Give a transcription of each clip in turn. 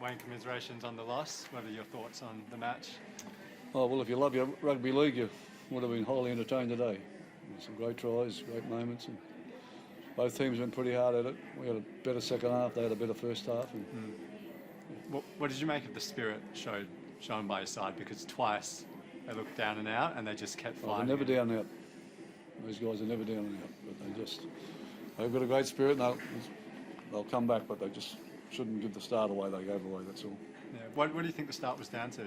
Wayne, commiserations on the loss. What are your thoughts on the match? Oh, well, if you love your rugby league, you would have been highly entertained today. Some great tries, great moments, and both teams went pretty hard at it. We had a better second half, they had a better first half. And What did you make of the spirit shown by your side? Because twice they looked down and out and they just kept fighting. They're never down and out. Those guys are never down and out, but they've got a great spirit and they'll come back, but they just shouldn't give the start away they gave away, that's all. Yeah. What do you think the start was down to?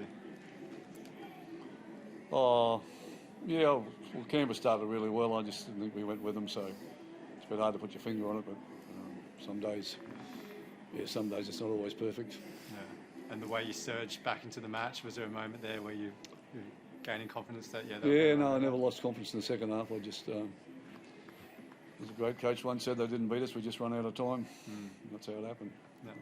Oh, yeah, well, Canberra started really well. I just didn't think we went with them, so it's a bit hard to put your finger on it, but some days it's not always perfect. Yeah. And the way you surged back into the match, was there a moment there where you're gaining confidence that, I never lost confidence in the second half. I just, as a great coach once said, they didn't beat us, we just run out of time. That's how it happened. Yeah.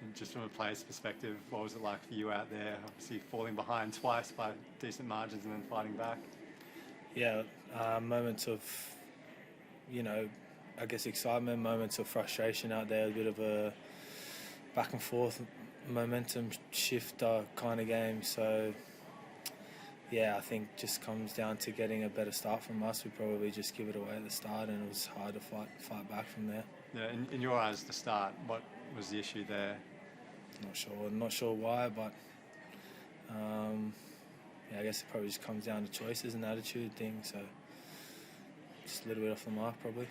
And just from a player's perspective, what was it like for you out there, obviously falling behind twice by decent margins and then fighting back? Yeah, moments of, I guess excitement, moments of frustration out there, a bit of a back and forth momentum shift kind of game. So, yeah, I think just comes down to getting a better start from us. We probably just give it away at the start and it was hard to fight back from there. Yeah, in your eyes, the start, what was the issue there? Not sure why, but I guess it probably just comes down to choices and attitude thing. So just a little bit off the mark, probably.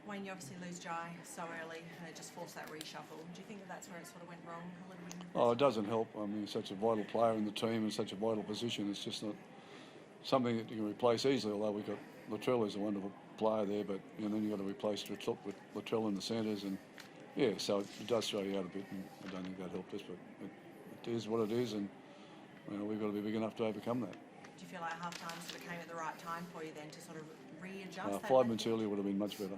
Wayne, you obviously lose Jai so early and it just forced that reshuffle. Do you think that's where it sort of went wrong a little bit? Oh, it doesn't help. I mean, he's such a vital player in the team and such a vital position. It's just not something that you can replace easily, although we've got Latrell is a wonderful player there, but then you've got to replace with Latrell in the centres, and so it does throw you out a bit, and I don't think that helped us, but it is what it is, and we've got to be big enough to overcome that. Do you feel like half-time sort of came at the right time for you then to sort of readjust? 5 minutes earlier would have been much better.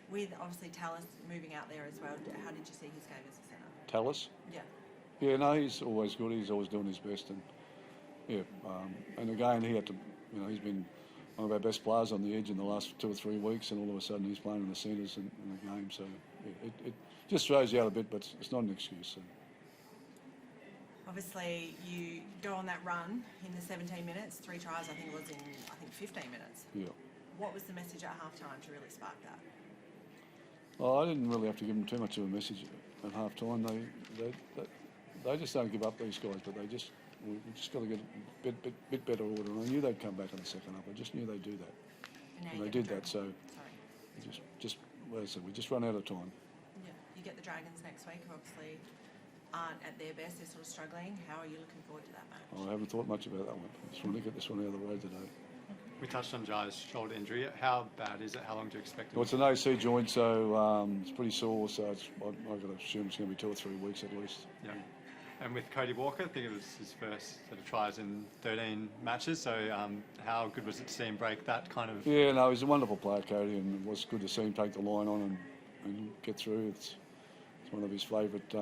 With obviously Tallis moving out there as well, how did you see his game as a centre? Tallis? Yeah. Yeah, no, he's always good. He's always doing his best, and and again he had to, he's been one of our best players on the edge in the last 2 or 3 weeks, and all of a sudden he's playing in the centres in the game. So it just throws you out a bit, but it's not an excuse. So. Obviously, you go on that run in the 17 minutes, 3 tries. I think it was in 15 minutes. Yeah. What was the message at half-time to really spark that? Oh, I didn't really have to give them too much of a message at half-time. They just don't give up, these guys, but we just got to get a bit better order. And I knew they'd come back in the second half. I just knew they'd do that. And they did that, so we just run out of time. Yeah, you get the Dragons next week, who obviously aren't at their best. They're sort of struggling. How are you looking forward to that match? I haven't thought much about that one. I just want to get this one out of the road today. We touched on Jai's shoulder injury. How bad is it? How long do you expect it? Well, it's an AC joint, so it's pretty sore. So I've got to assume it's going to be 2 or 3 weeks at least. Yeah. And with Cody Walker, I think it was his first sort of tries in 13 matches. So how good was it to see him break that kind of? Yeah, no, he's a wonderful player, Cody, and it was good to see him take the line on and get through. It's one of his favourite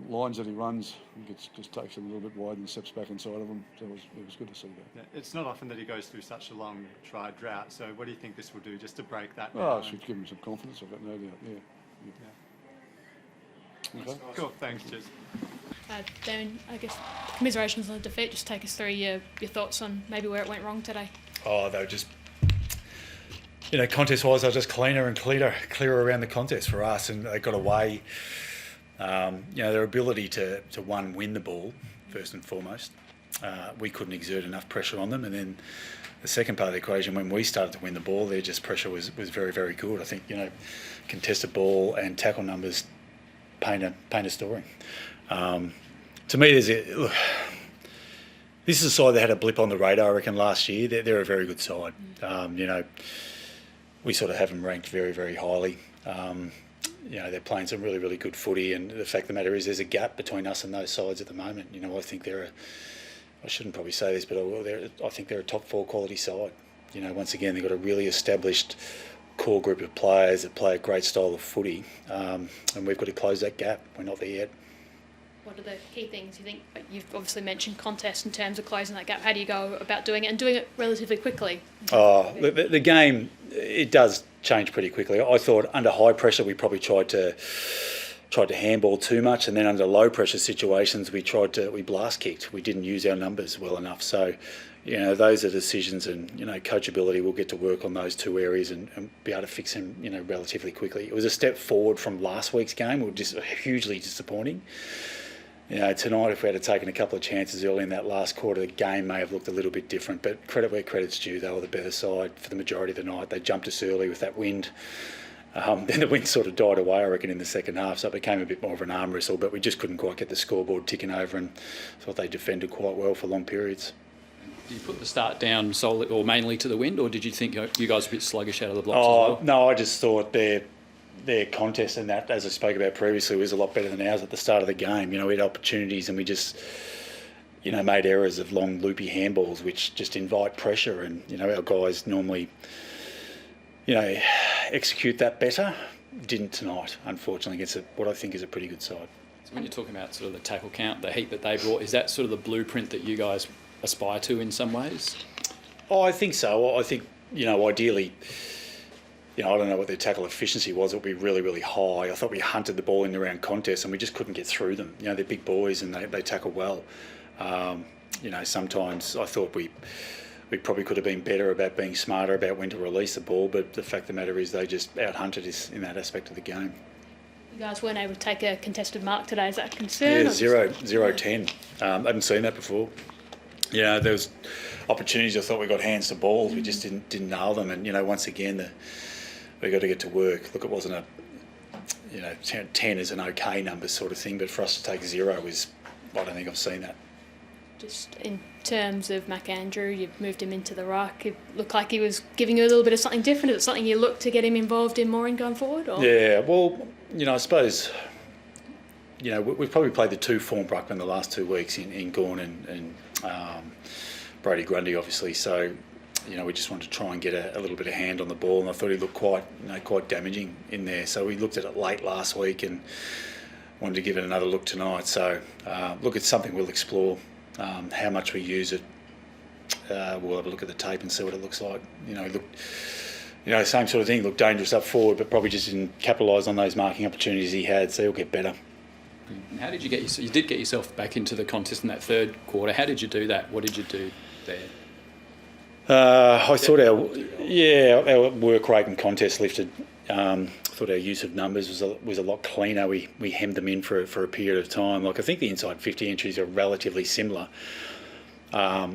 lines that he runs. He just takes it a little bit wide and steps back inside of him. So it was good to see that. Yeah, it's not often that he goes through such a long try drought. So what do you think this will do just to break that? Oh, it should give him some confidence. I've got no doubt. Yeah. Okay. Cool. Thanks. Cheers. Damon, I guess commiserations on the defeat. Just take us through your thoughts on maybe where it went wrong today. Oh, they were just, contest-wise, they were just clearer and clearer around the contest for us, and they got away. Their ability to win the ball first and foremost. We couldn't exert enough pressure on them, and then the second part of the equation, when we started to win the ball, their just pressure was very, very good. I think contested ball and tackle numbers paint a story. To me, this is a side that had a blip on the radar, I reckon, last year. They're a very good side. We sort of have them ranked very, very highly. They're playing some really, really good footy, and the fact of the matter is there's a gap between us and those sides at the moment. I think I shouldn't probably say this, but I think they're a top 4 quality side. Once again, they've got a really established core group of players that play a great style of footy, and we've got to close that gap. We're not there yet. What are the key things you think? You've obviously mentioned contest in terms of closing that gap. How do you go about doing it, and doing it relatively quickly? The game, it does change pretty quickly. I thought under high pressure we probably tried to tried to handball too much, and then under low pressure situations we blast kicked. We didn't use our numbers well enough. So, those are decisions, and coachability will get to work on those two areas and be able to fix them relatively quickly. It was a step forward from last week's game. It was just hugely disappointing. Tonight, if we had taken a couple of chances early in that last quarter, the game may have looked a little bit different. But credit where credit's due, they were the better side for the majority of the night. They jumped us early with that wind. Then the wind sort of died away, I reckon, in the second half, so it became a bit more of an arm wrestle, but we just couldn't quite get the scoreboard ticking over, and thought they defended quite well for long periods. Did you put the start down solely or mainly to the wind, or did you think you guys were a bit sluggish out of the blocks as well? No, I just thought their contest, and that, as I spoke about previously, was a lot better than ours at the start of the game. We had opportunities, and we just made errors of long loopy handballs, which just invite pressure, and our guys normally execute that better. Didn't tonight, unfortunately, against what I think is a pretty good side. So when you're talking about sort of the tackle count, the heat that they brought, is that sort of the blueprint that you guys aspire to in some ways? Oh, I think so. I think, ideally, I don't know what their tackle efficiency was. It would be really, really high. I thought we hunted the ball in the round contest and we just couldn't get through them. They're big boys and they tackle well. Sometimes I thought we probably could have been better about being smarter about when to release the ball, but the fact of the matter is they just out-hunted us in that aspect of the game. You guys weren't able to take a contested mark today. Is that a concern? Yeah, 0-10. I haven't seen that before. There was opportunities. I thought we got hands to balls. We just didn't nail them. And once again, we got to get to work. Look, it wasn't a 10 is an okay number sort of thing, but for us to take 0 is, I don't think I've seen that. Just in terms of McAndrew, you've moved him into the ruck. It looked like he was giving you a little bit of something different. Is it something you look to get him involved in more in going forward? Or? Yeah, well, I suppose, we've probably played the two form ruckmen in the last 2 weeks in Gawn and Brody Grundy, obviously. So, we just wanted to try and get a little bit of hand on the ball, and I thought he looked quite damaging in there. So we looked at it late last week and wanted to give it another look tonight. So, look, it's something we'll explore. How much we use it, we'll have a look at the tape and see what it looks like. Same sort of thing. Looked dangerous up forward, but probably just didn't capitalise on those marking opportunities he had. So he'll get better. How did you you did get yourself back into the contest in that third quarter? How did you do that? What did you do there? I thought our work rate and contest lifted. I thought our use of numbers was a lot cleaner. We hemmed them in for a period of time. Like, I think the inside 50 entries are relatively similar. I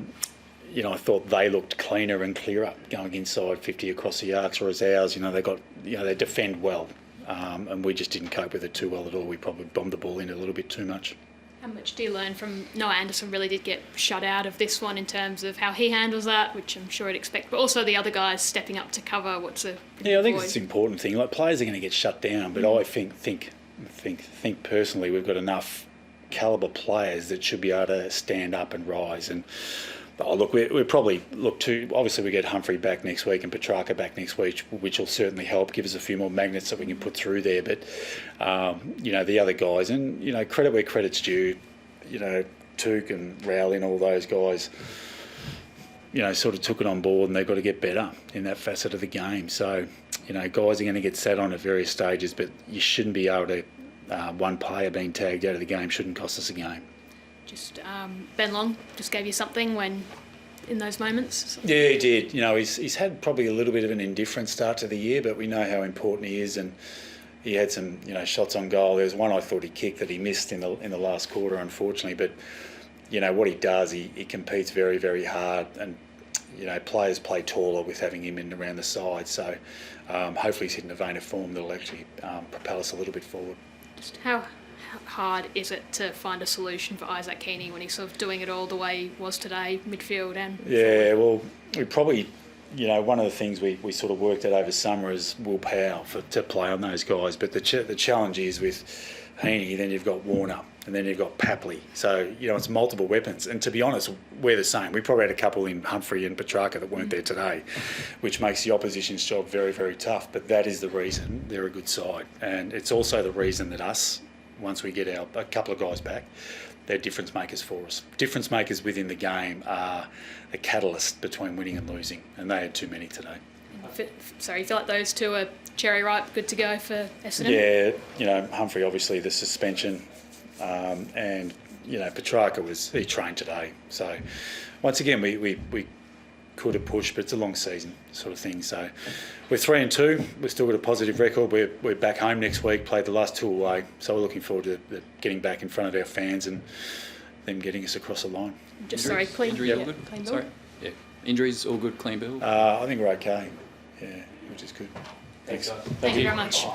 thought they looked cleaner and clearer going inside 50 across the arcs, whereas ours, they defend well, and we just didn't cope with it too well at all. We probably bombed the ball in a little bit too much. How much do you learn from Noah Anderson? Really did get shut out of this one in terms of how he handles that, which I'm sure he'd expect, but also the other guys stepping up to cover. I think it's an important thing. Like, players are going to get shut down, but I think personally we've got enough calibre players that should be able to stand up and rise. And we're probably obviously we get Humphrey back next week and Petrarca back next week, which will certainly help give us a few more magnets that we can put through there. But the other guys, and credit where credit's due, Took and Rowley and all those guys, sort of took it on board, and they've got to get better in that facet of the game. So guys are going to get sat on at various stages, but you shouldn't be able to one player being tagged out of the game shouldn't cost us a game. Just Ben Long just gave you something when in those moments? Yeah, he did. He's had probably a little bit of an indifferent start to the year, but we know how important he is, and he had some shots on goal. There was one I thought he kicked that he missed in the last quarter, unfortunately. But what he does, he competes very, very hard, and players play taller with having him in around the side. So hopefully he's hitting a vein of form that'll actually propel us a little bit forward. Just how hard is it to find a solution for Isaac Keaney when he's sort of doing it all the way he was today, midfield and forward? Well, we probably, one of the things we sort of worked at over summer is willpower to play on those guys. But the challenge is with Heaney, then you've got Warner, and then you've got Papley. So, it's multiple weapons. And to be honest, we're the same. We probably had a couple in Humphrey and Petrarca that weren't there today, which makes the opposition's job very, very tough. But that is the reason they're a good side. And it's also the reason that once we get a couple of guys back, they're difference makers for us. Difference makers within the game are a catalyst between winning and losing, and they had too many today. You feel like those two are cherry ripe, good to go for Essendon? Yeah, you know, Humphrey obviously the suspension, and you know Petrarca he trained today. So once again we could have pushed, but it's a long season sort of thing. So we're 3-2. We've still got a positive record. We're back home next week. Played the last 2 away, so we're looking forward to getting back in front of our fans and them getting us across the line. Clean. Injuries all yeah, good? clean bill? Sorry. Yeah. Injuries all good, clean bill? I think we're okay. Yeah, which is good. Thanks. Thank you very much.